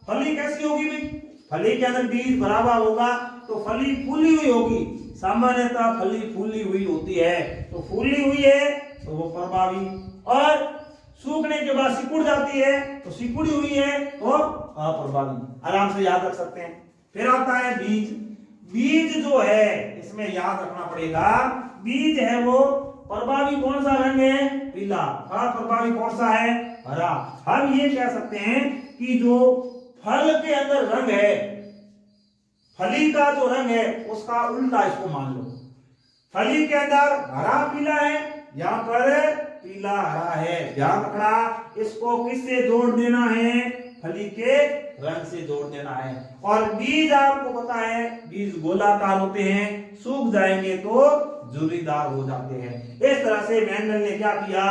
फली कैसी होगी भाई, फली के अंदर बीज भरा हुआ होगा तो फली फूली हुई होगी, सामान्यतः फली फूली हुई होती है, तो फूली हुई है तो वो प्रभावी, और सूखने के बाद सिकुड़ जाती है तो सिकुड़ी हुई है तो अप्रभावी। आराम से याद रख सकते हैं। फिर आता है बीज, बीज जो है इसमें याद रखना पड़ेगा, बीज है वो प्रभावी कौन सा रंग है, पीला, अप्रभावी कौन सा है, हरा। हम ये कह सकते हैं कि जो फल के अंदर रंग है, फली का जो रंग है उसका उल्टा इसको मान लो, फली के अंदर हरा पीला है, यहाँ पर पीला हरा है, ध्यान रखना, इसको किससे जोड़ देना है, फली के रंग से जोड़ देना है। और बीज आपको पता है बीज गोलाकार होते हैं, सूख जाएंगे तो झुर्रीदार हो जाते हैं। इस तरह से मेंडल ने क्या किया,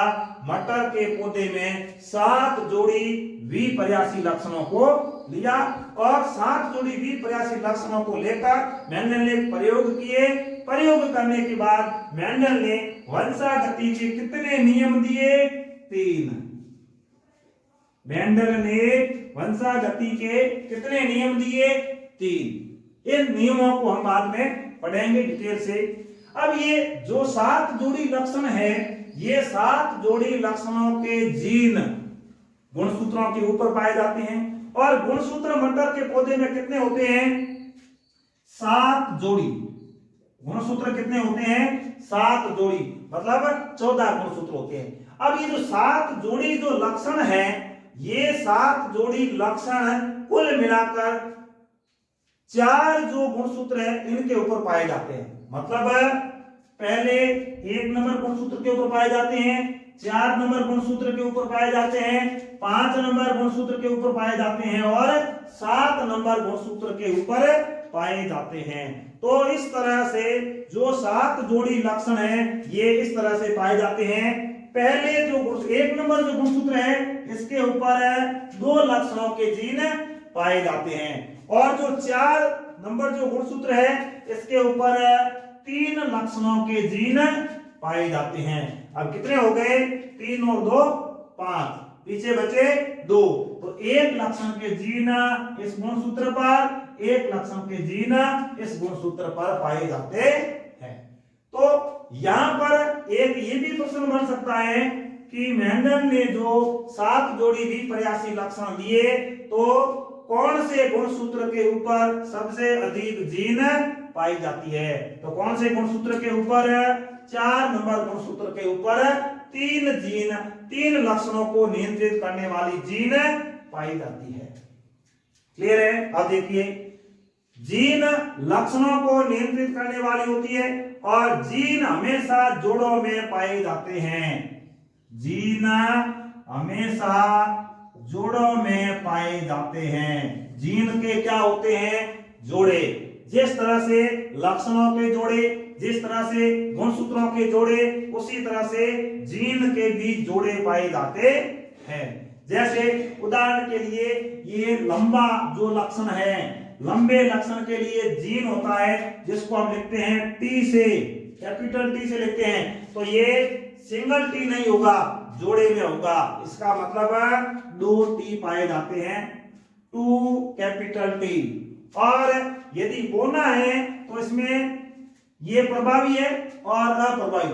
मटर के पौधे में 7 जोड़ी विपर्यासी लक्षणों को लिया, और 7 जोड़ी विपर्यासी लक्षणों को लेकर मेंडल ने प्रयोग किए। प्रयोग करने के बाद मेंडल ने वंशागति के कितने नियम दिए, 3। मेंडल ने वंशागति के कितने नियम दिए, 3। इन नियमों को हम बाद में पढ़ेंगे डिटेल से। अब ये जो 7 जोड़ी लक्षण है, ये 7 जोड़ी लक्षणों के जीन गुणसूत्रों के ऊपर पाए जाते हैं, और गुणसूत्र मटर के पौधे में कितने होते हैं, 7 जोड़ी। गुणसूत्र कितने होते हैं, 7 जोड़ी, मतलब 14 गुणसूत्र होते हैं। अब ये जो 7 जोड़ी जो लक्षण है, ये 7 जोड़ी लक्षण कुल मिलाकर 4 जो गुणसूत्र है इनके ऊपर पाए जाते हैं। मतलब पहले 1 नंबर गुणसूत्र के ऊपर पाए जाते हैं, 4 नंबर गुणसूत्र के ऊपर पाए जाते हैं, 5 नंबर गुणसूत्र के ऊपर पाए जाते हैं, और 7 नंबर गुणसूत्र के ऊपर पाए जाते हैं। तो इस तरह से जो 7 जोड़ी लक्षण है ये इस तरह से पाए जाते हैं। पहले जो 1 नंबर जो गुणसूत्र है इसके ऊपर 2 लक्षणों के जीन पाए जाते हैं और जो 4 नंबर जो गुणसूत्र है इसके ऊपर 3 लक्षणों के जीन पाए जाते हैं। अब कितने हो गए? 3 और 2 5, पीछे बचे 2। तो 1 लक्षण के जीन इस गुणसूत्र पर, 1 लक्षण के जीन इस गुणसूत्र पर पाए जाते हैं। तो यहां पर एक ये भी प्रश्न बन सकता है कि मेंडल ने जो 7 जोड़ी विपर्यासी लक्षण दिए तो कौन से गुणसूत्र के ऊपर सबसे अधिक जीन पाई जाती है? तो कौन से गुणसूत्र के ऊपर? 4 नंबर गुणसूत्र के ऊपर 3 लक्षणों को नियंत्रित करने वाली जीन पाई जाती है। क्लियर है? अब देखिए, जीन लक्षणों को नियंत्रित करने वाली होती है और जीन हमेशा जोड़ों में पाए जाते हैं। जीन हमेशा जोड़ों में पाए जाते हैं। जीन के क्या होते हैं? जोड़े। जिस तरह से लक्षणों के जोड़े, जिस तरह से गुणसूत्रों के जोड़े, उसी तरह से जीन के भी जोड़े पाए जाते हैं। जैसे उदाहरण के लिए ये लंबा जो लक्षण है, लंबे लक्षण के लिए जीन होता है जिसको हम लिखते हैं टी से, कैपिटल टी से लिखते हैं। तो ये सिंगल टी नहीं होगा, जोड़े में होगा। इसका मतलब 2 टी पाए जाते हैं, 2 कैपिटल टी। और यदि बोना है तो इसमें ये प्रभावी है और अप्रभावी।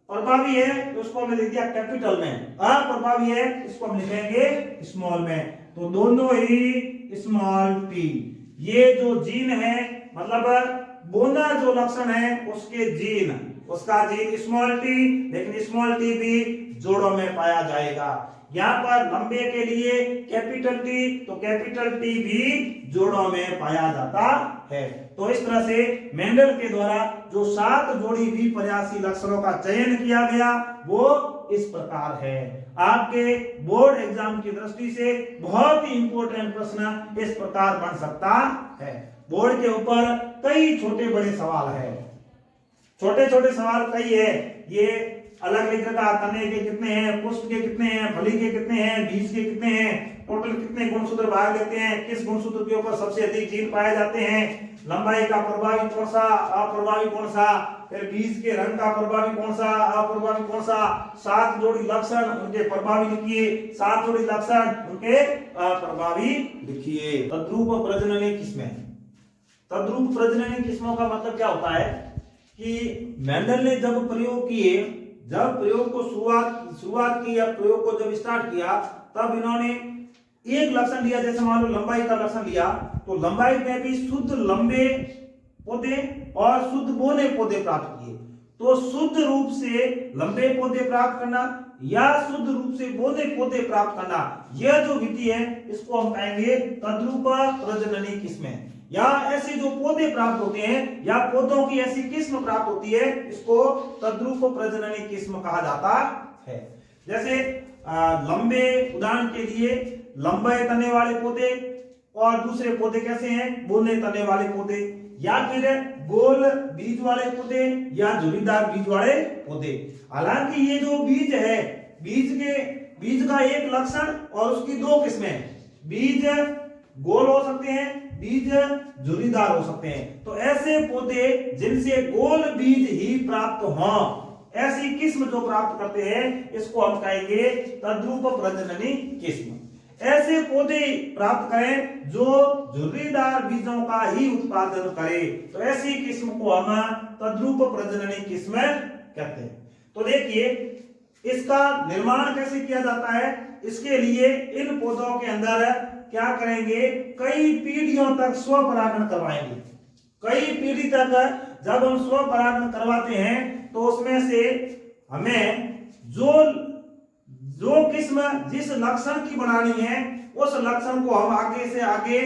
प्रभावी है तो उसको हमने लिख दिया कैपिटल में, अप्रभावी है इसको हम लिखेंगे स्मॉल में। तो दोनों ही स्मॉल टी। ये जो जीन है मतलब बोना जो लक्षण है उसके जीन, उसका जीन स्मॉल टी, लेकिन स्मॉल टी भी जोड़ों में पाया जाएगा। यहाँ पर लंबे के लिए कैपिटल टी, तो कैपिटल टी भी जोड़ों में पाया जाता है। तो इस तरह से मेंडल के द्वारा जो 7 जोड़ी विपर्यासी लक्षणों का चयन किया गया वो इस प्रकार है। आपके बोर्ड एग्जाम की दृष्टि से बहुत ही इंपॉर्टेंट प्रश्न इस प्रकार बन सकता है। बोर्ड के ऊपर कई छोटे बड़े सवाल है, छोटे छोटे सवाल कई है। ये अलग लिख रखा, तने के कितने हैं, पुष्प के कितने हैं, फली के कितने हैं, बीज के कितने हैं, टोटल कितने गुणसूत्र भाग लेते हैं, किस गुणसूत्र के ऊपर सबसे अधिक जीन पाए जाते हैं, लंबाई का प्रभावी कौन सा, अप्रभावी कौन सा, फिर बीज के रंग का प्रभावी कौन सा, अप्रभावी कौन सा, 7 जोड़ी लक्षण उनके प्रभावी लिखिए, 7 जोड़ी लक्षण उनके अप्रभावी लिखिए। तद्रूप प्रजननी किस्में। तद्रूप प्रजननी किस्मों का मतलब क्या होता है कि मेंडल ने जब प्रयोग किए, जब प्रयोग को शुरुआत की या प्रयोग को जब स्टार्ट किया तब इन्होंने एक लक्षण लिया, जैसे मान लो लंबाई का लक्षण लिया, तो लंबाई में भी शुद्ध लंबे पौधे और शुद्ध बोने पौधे प्राप्त किए। तो शुद्ध रूप से लंबे पौधे प्राप्त करना या शुद्ध रूप से बोने पौधे प्राप्त करना, यह जो विधि है इसको हम कहेंगे तद्रूप प्रजननी किस्में। या ऐसे जो पौधे प्राप्त होते हैं या पौधों की ऐसी किस्म प्राप्त होती है इसको तद्रूप प्रजननी किस्म कहा जाता है। जैसे लंबे, उदाहरण के लिए लंबे तने वाले पौधे और दूसरे पौधे कैसे हैं, बोने तने वाले पौधे, या फिर गोल बीज वाले पौधे या झुर्रीदार बीज वाले पौधे। हालांकि ये जो बीज है, बीज का एक लक्षण और उसकी 2 किस्में, बीज गोल हो सकते हैं, बीज झुर्रीदार हो सकते हैं। तो ऐसे पौधे जिनसे गोल बीज ही प्राप्त हो, ऐसी किस्म जो प्राप्त करते हैं इसको हम कहेंगे तद्रूप प्रजननी किस्म। ऐसे पौधे प्राप्त करें जो झुर्रीदार बीजों का ही उत्पादन करे, तो ऐसी किस्म को हम तद्रूप प्रजननी किस्म कहते हैं। तो देखिए इसका निर्माण कैसे किया जाता है। इसके लिए इन पौधों के अंदर क्या करेंगे, कई पीढ़ियों तक स्वपरागण करवाएंगे। कई पीढ़ी तक जब हम स्वपरागण करवाते हैं तो उसमें से हमें जो किस्म जिस लक्षण की बनानी है उस लक्षण को हम आगे से आगे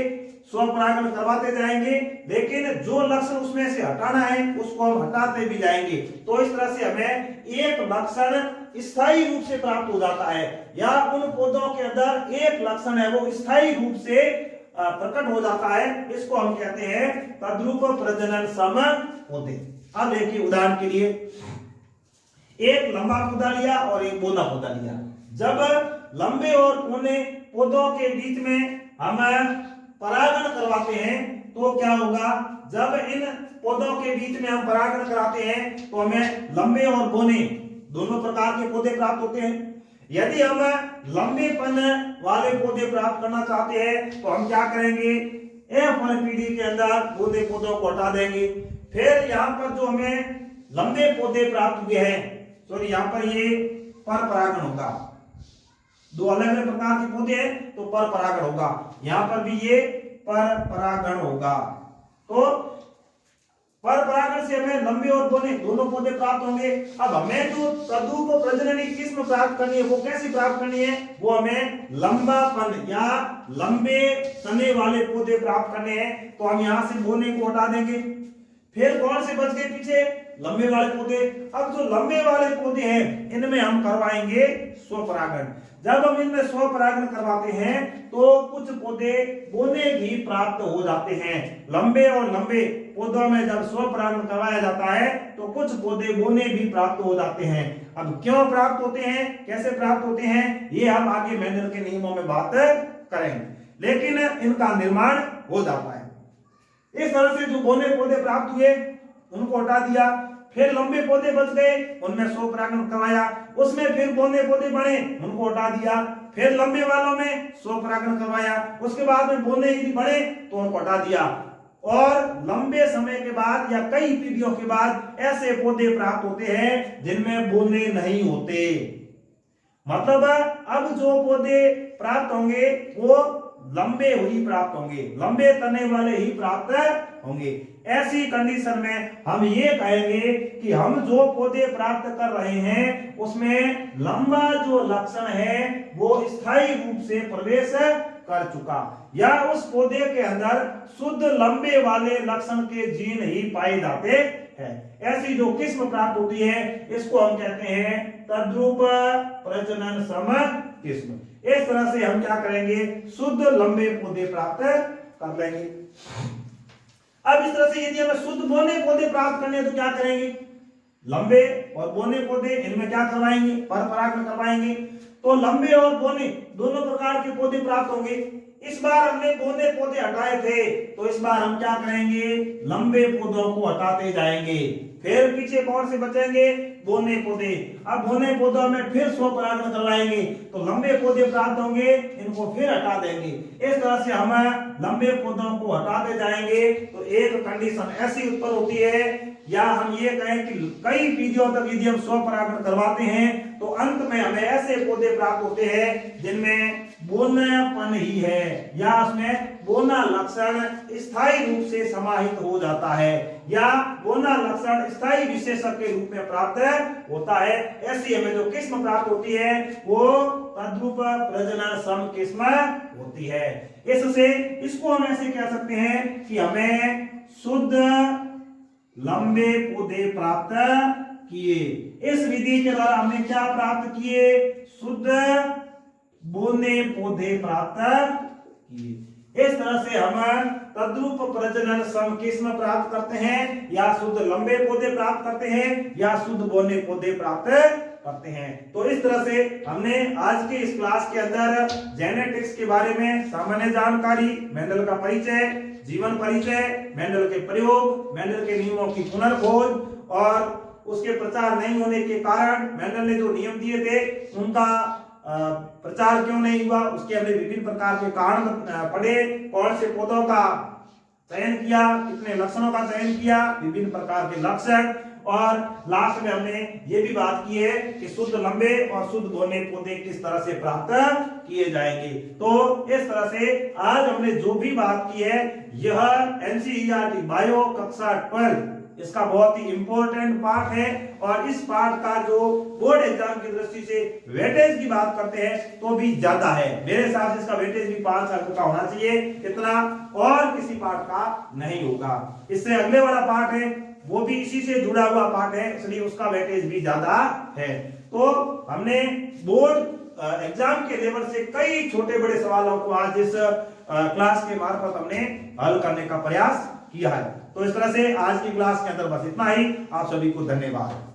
स्वपरागण करवाते जाएंगे, लेकिन जो लक्षण उसमें से हटाना है उसको हम हटाते भी जाएंगे। तो इस तरह से हमें एक लक्षण स्थायी रूप से प्राप्त हो जाता है, या उन पौधों के अंदर एक लक्षण है वो स्थायी रूप से प्रकट हो जाता है, इसको हम कहते हैं तद्रूप प्रजनन सम पौधे। अब देखिए उदाहरण के लिए एक लंबा पौधा लिया और एक बौना पौधा लिया। जब लंबे और पौने पौधों के बीच में हम परागण करवाते हैं तो क्या होगा, जब इन पौधों के बीच में हम परागण कराते हैं तो हमें लंबे और बौने दोनों प्रकार के पौधे प्राप्त होते हैं। यदि हम लंबेपन वाले पौधे प्राप्त करना चाहते हैं तो हम क्या करेंगे, F1 पीढ़ी के अंदर बौने पौधों को हटा देंगे। फिर यहाँ पर जो हमें लंबे पौधे प्राप्त हुए हैं, सॉरी यहाँ पर ये पर परागण होगा, दो अलग अलग प्रकार के पौधे हैं तो पर परागण होगा, यहाँ पर भी ये पर परागण होगा। तो पर परागण से हमें लंबे और बौने दोनों पौधे प्राप्त होंगे। अब हमें जो तद्रूप प्रजननी किस्म प्राप्त करनी है वो कैसी प्राप्त करनी है, वो हमें लंबापन या लंबे तने वाले पौधे प्राप्त करने हैं। तो हम यहाँ से बौने को हटा देंगे। फिर कौन से बच गए पीछे, लंबे वाले पौधे। अब जो लंबे वाले पौधे हैं इनमें हम करवाएंगे स्वपरागण। जब हम इनमें स्वपरागण करवाते हैं तो कुछ पौधे बौने भी प्राप्त हो जाते हैं। लंबे और लंबे पौधों में जब स्वपरागण करवाया जाता है तो कुछ पौधे बौने भी प्राप्त हो जाते हैं। अब क्यों प्राप्त होते हैं, कैसे प्राप्त होते हैं, ये हम आगे मेंडल के नियमों में बात करेंगे, लेकिन इनका निर्माण हो जाता है। इस तरह से जो बौने पौधे प्राप्त हुए उनको हटा दिया। फिर लंबे पौधे बच गए, उनमें स्वपरागण करवाया, उसमें फिर बौने पौधे बने, उनको हटा दिया। फिर लंबे वालों में स्वपरागण करवाया, उसके बाद में बौने यदि बने तो उनको हटा दिया। और लंबे समय के बाद या कई पीढ़ियों के बाद ऐसे पौधे प्राप्त होते हैं जिनमें बौने नहीं होते। मतलब अब जो पौधे प्राप्त होंगे वो लंबे ही प्राप्त होंगे, लंबे तने वाले ही प्राप्त होंगे। ऐसी कंडीशन में हम ये कहेंगे कि हम जो पौधे प्राप्त कर रहे हैं उसमें लंबा जो लक्षण है वो स्थायी रूप से प्रवेश कर चुका, या उस पौधे के अंदर शुद्ध लंबे वाले लक्षण के जीन ही पाए जाते हैं। ऐसी जो किस्म प्राप्त होती है इसको हम कहते हैं तद्रूप प्रजनन सम किस्म। इस तरह से हम क्या करेंगे, शुद्ध लंबे पौधे प्राप्त कर लेंगे। अब इस तरह से यदि हमें शुद्ध बौने पौधे प्राप्त करने हैं तो क्या करेंगे, लंबे और बौने पौधे इनमें क्या करवाएंगे, पर परागण करवाएंगे। तो लंबे और बौने दोनों प्रकार के पौधे प्राप्त होंगे। इस बार हमने बौने पौधे हटाए थे तो इस बार हम क्या करेंगे, लंबे पौधों को हटाते जाएंगे। फिर पीछे कौन से बचेंगे, बौने पौधे। अब बौने पौधों में फिर स्वपरागण करवाएंगे तो लंबे पौधे प्राप्त होंगे, इनको फिर हटा देंगे। इस तरह से हम लंबे पौधों को हटाते जाएंगे तो एक कंडीशन ऐसी उत्पन्न होती है, या हम ये कहें कि कई पीढ़ियों तक यदि हम स्वपरागण करवाते हैं तो अंत में हमें ऐसे पौधे प्राप्त होते हैं जिनमें बौनापन ही है, या उसमें बौना लक्षण स्थायी रूप से समाहित हो जाता है, या बौना लक्षण स्थायी विशेषक के रूप में प्राप्त होता है। ऐसी हमें जो किस्म प्राप्त होती है वो तद्रूप प्रजनन सम किस्म होती है। इससे इसको हम ऐसे कह सकते हैं कि हमें शुद्ध लंबे पौधे प्राप्त किए। इस विधि के द्वारा हमने क्या प्राप्त किए, शुद्ध बौने पौधे प्राप्त किए। इस तरह से हम तद्रूप प्रजनन सम किस्म प्राप्त करते हैं, या शुद्ध लंबे पौधे प्राप्त करते हैं, या शुद्ध बौने पौधे प्राप्त करते हैं। तो इस तरह से हमने आज के इस क्लास के अंदर जेनेटिक्स के बारे में सामान्य जानकारी, मेंडल का परिचय, जीवन परिचय, मेंडल के प्रयोग, मेंडल के नियमों की पुनर्खोज और उसके प्रचार नहीं होने के कारण मेंडल ने जो नियम दिए थे उनका प्रचार क्यों नहीं हुआ, उसके हमने विभिन्न प्रकार के कारण पढ़े। कौन से पौधों का चयन किया, कितने लक्षणों का चयन किया, विभिन्न प्रकार के लक्षण, और लास्ट में हमने ये भी बात की है कि शुद्ध लंबे और शुद्ध बौने पौधे किस तरह से प्राप्त किए जाएंगे। तो इस तरह से आज हमने जो भी बात की है यह एनसीईआरटी बायो कक्षा 12 इसका बहुत ही इंपॉर्टेंट पार्ट है, और इस पार्ट का जो बोर्ड एग्जाम की दृष्टि से वेटेज की बात करते हैं तो भी ज्यादा है। मेरे हिसाब से इसका वेटेज भी 5 अंक का होना चाहिए, इतना और किसी पार्ट का नहीं होगा। इससे अगले वाला पार्ट है वो भी इसी से जुड़ा हुआ पार्ट है, इसलिए उसका वेटेज भी ज्यादा है। तो हमने बोर्ड एग्जाम के लेवल से कई छोटे बड़े सवालों को आज इस क्लास के मार्फत हमने हल करने का प्रयास किया है। तो इस तरह से आज की क्लास के अंदर बस इतना ही। आप सभी को धन्यवाद।